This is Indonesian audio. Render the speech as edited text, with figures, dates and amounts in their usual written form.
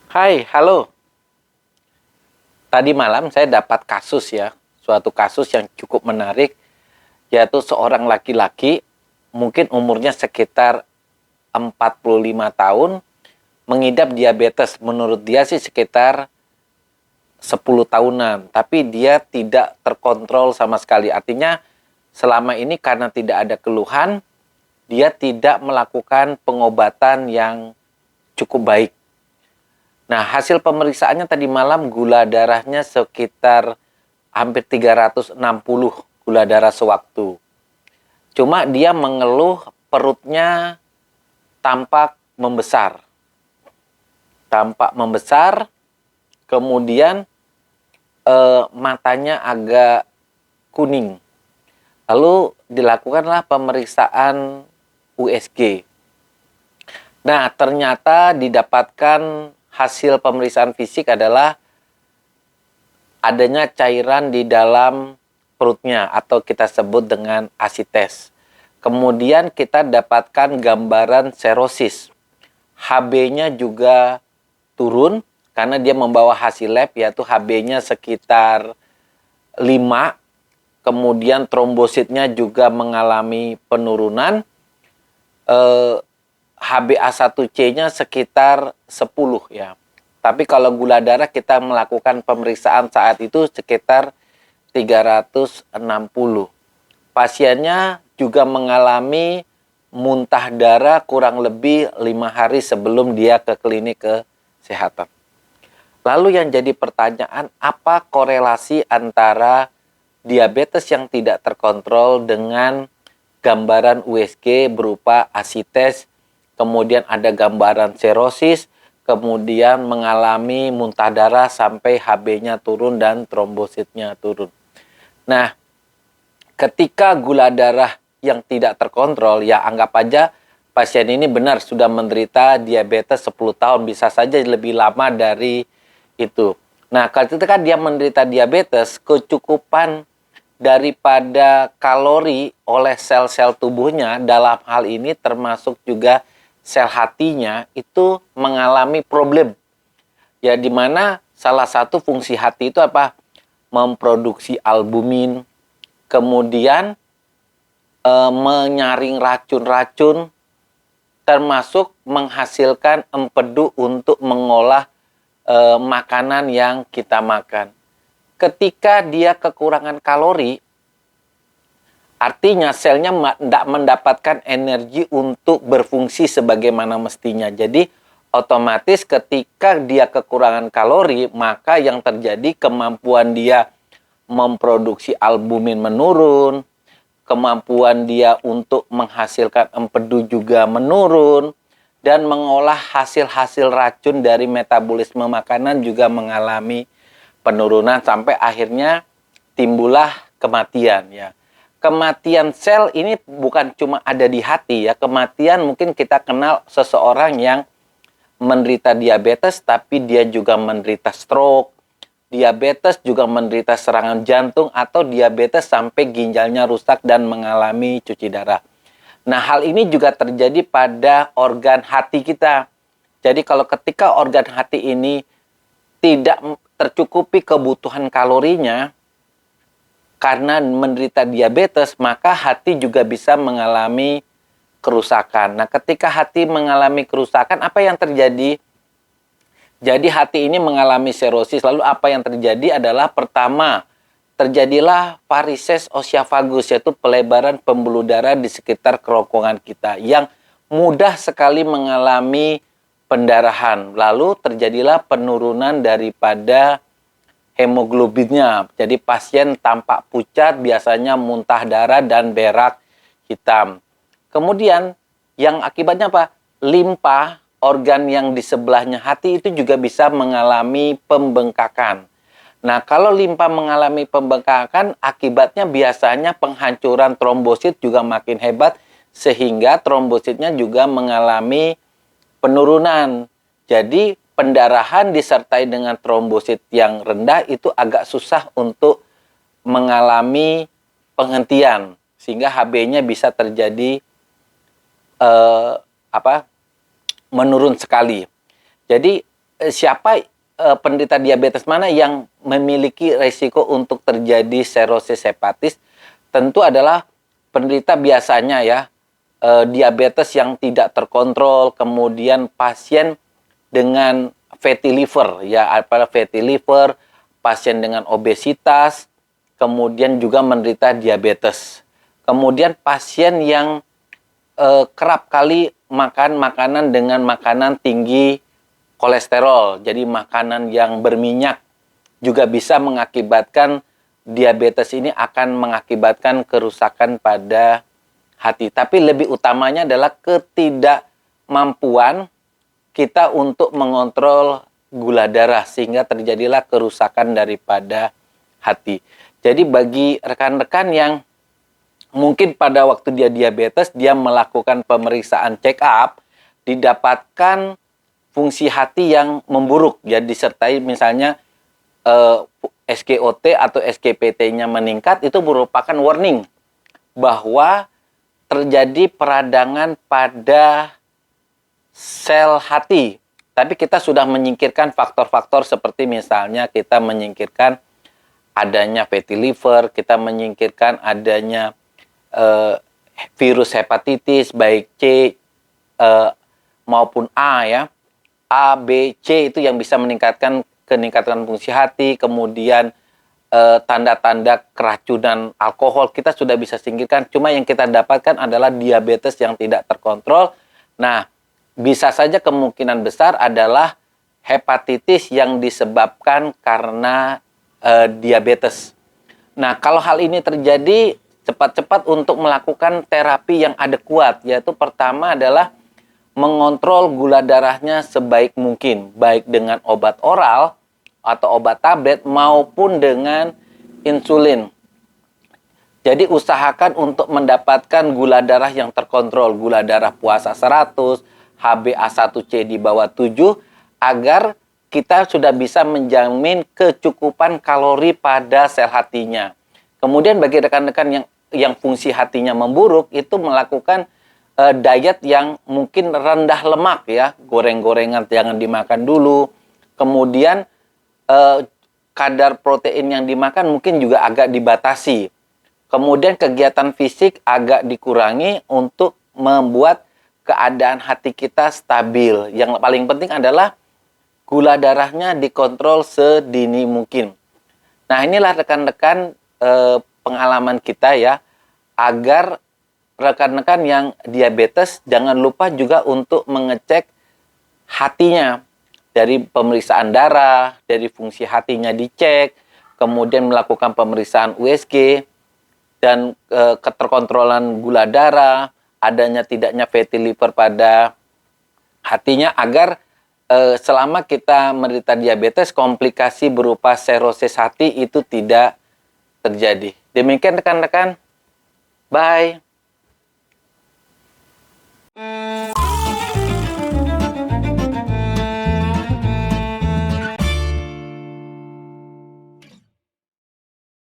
Hai, halo. Tadi malam saya dapat kasus ya, suatu kasus yang cukup menarik, yaitu seorang laki-laki, mungkin umurnya sekitar 45 tahun, mengidap diabetes. Menurut dia sih sekitar 10 tahunan, tapi dia tidak terkontrol sama sekali. Artinya selama ini karena tidak ada keluhan, dia tidak melakukan pengobatan yang cukup baik. Nah, hasil pemeriksaannya tadi malam gula darahnya sekitar hampir 360 gula darah sewaktu. Cuma dia mengeluh perutnya tampak membesar. Tampak membesar, kemudian matanya agak kuning. Lalu dilakukanlah pemeriksaan USG. Nah, ternyata didapatkan hasil pemeriksaan fisik adalah adanya cairan di dalam perutnya atau kita sebut dengan asites. Kemudian kita dapatkan gambaran serosis. HB-nya juga turun karena dia membawa hasil lab, yaitu HB-nya sekitar 5. Kemudian trombositnya juga mengalami penurunan. HbA1c-nya sekitar 10 ya. Tapi kalau gula darah kita melakukan pemeriksaan saat itu sekitar 360. Pasiennya juga mengalami muntah darah kurang lebih 5 hari sebelum dia ke klinik kesehatan. Lalu yang jadi pertanyaan, apa korelasi antara diabetes yang tidak terkontrol dengan gambaran USG berupa asites, kemudian ada gambaran serosis, kemudian mengalami muntah darah sampai HB-nya turun dan trombositnya turun. Nah, ketika gula darah yang tidak terkontrol, ya anggap aja pasien ini benar sudah menderita diabetes 10 tahun, bisa saja lebih lama dari itu. Nah, ketika dia menderita diabetes, kecukupan daripada kalori oleh sel-sel tubuhnya dalam hal ini termasuk juga sel hatinya itu mengalami problem. Ya, di mana salah satu fungsi hati itu apa? Memproduksi albumin, kemudian menyaring racun-racun, termasuk menghasilkan empedu untuk mengolah makanan yang kita makan. Ketika dia kekurangan kalori, artinya selnya tidak mendapatkan energi untuk berfungsi sebagaimana mestinya. Jadi otomatis ketika dia kekurangan kalori, maka yang terjadi kemampuan dia memproduksi albumin menurun, kemampuan dia untuk menghasilkan empedu juga menurun, dan mengolah hasil-hasil racun dari metabolisme makanan juga mengalami penurunan sampai akhirnya timbullah kematian ya. Kematian sel ini bukan cuma ada di hati ya. Kematian mungkin kita kenal seseorang yang menderita diabetes tapi dia juga menderita stroke, diabetes juga menderita serangan jantung, atau diabetes sampai ginjalnya rusak dan mengalami cuci darah. Nah, hal ini juga terjadi pada organ hati kita. Jadi kalau ketika organ hati ini tidak tercukupi kebutuhan kalorinya karena menderita diabetes, maka hati juga bisa mengalami kerusakan. Nah, ketika hati mengalami kerusakan, apa yang terjadi? Jadi hati ini mengalami serosis. Lalu apa yang terjadi adalah pertama, terjadilah varises oesophagus, yaitu pelebaran pembuluh darah di sekitar kerongkongan kita yang mudah sekali mengalami pendarahan. Lalu terjadilah penurunan daripada hemoglobinnya. Jadi pasien tampak pucat, biasanya muntah darah dan berak hitam. Kemudian yang akibatnya apa? Limpa, organ yang di sebelahnya hati itu juga bisa mengalami pembengkakan. Nah, kalau limpa mengalami pembengkakan, akibatnya biasanya penghancuran trombosit juga makin hebat, sehingga trombositnya juga mengalami penurunan. Jadi pendarahan disertai dengan trombosit yang rendah itu agak susah untuk mengalami penghentian, sehingga HB-nya bisa terjadi menurun sekali. Jadi siapa penderita diabetes mana yang memiliki resiko untuk terjadi serosis hepatis? Tentu adalah penderita biasanya ya, diabetes yang tidak terkontrol, kemudian pasien dengan fatty liver ya, apa fatty liver, pasien dengan obesitas, kemudian juga menderita diabetes. Kemudian pasien yang kerap kali makan makanan dengan makanan tinggi kolesterol, jadi makanan yang berminyak juga bisa mengakibatkan diabetes ini akan mengakibatkan kerusakan pada hati. Tapi lebih utamanya adalah ketidakmampuan kita untuk mengontrol gula darah sehingga terjadilah kerusakan daripada hati. Jadi bagi rekan-rekan yang mungkin pada waktu dia diabetes, dia melakukan pemeriksaan check up, didapatkan fungsi hati yang memburuk, ya disertai misalnya SGOT atau SGPT-nya meningkat, itu merupakan warning bahwa terjadi peradangan pada sel hati. Tapi kita sudah menyingkirkan faktor-faktor seperti misalnya kita menyingkirkan adanya fatty liver, kita menyingkirkan adanya virus hepatitis baik C maupun A ya. A, B, C itu yang bisa meningkatkan fungsi hati, kemudian tanda-tanda keracunan alkohol kita sudah bisa singkirkan. Cuma yang kita dapatkan adalah diabetes yang tidak terkontrol. Nah, bisa saja kemungkinan besar adalah hepatitis yang disebabkan karena diabetes. Nah, kalau hal ini terjadi, cepat-cepat untuk melakukan terapi yang adekuat, yaitu pertama adalah mengontrol gula darahnya sebaik mungkin, baik dengan obat oral atau obat tablet maupun dengan insulin. Jadi usahakan untuk mendapatkan gula darah yang terkontrol, gula darah puasa 100, HbA1c di bawah 7, agar kita sudah bisa menjamin kecukupan kalori pada sel hatinya. Kemudian bagi rekan-rekan yang fungsi hatinya memburuk, itu melakukan diet yang mungkin rendah lemak ya, goreng-gorengan jangan dimakan dulu. Kemudian kadar protein yang dimakan mungkin juga agak dibatasi. Kemudian kegiatan fisik agak dikurangi untuk membuat keadaan hati kita stabil. Yang paling penting adalah gula darahnya dikontrol sedini mungkin. Nah, inilah rekan-rekan pengalaman kita ya, agar rekan-rekan yang diabetes jangan lupa juga untuk mengecek hatinya. Dari pemeriksaan darah, dari fungsi hatinya dicek, kemudian melakukan pemeriksaan USG, dan keterkontrolan gula darah, adanya tidaknya fatty liver pada hatinya, agar selama kita menderita diabetes, komplikasi berupa serosis hati itu tidak terjadi. Demikian rekan-rekan, bye.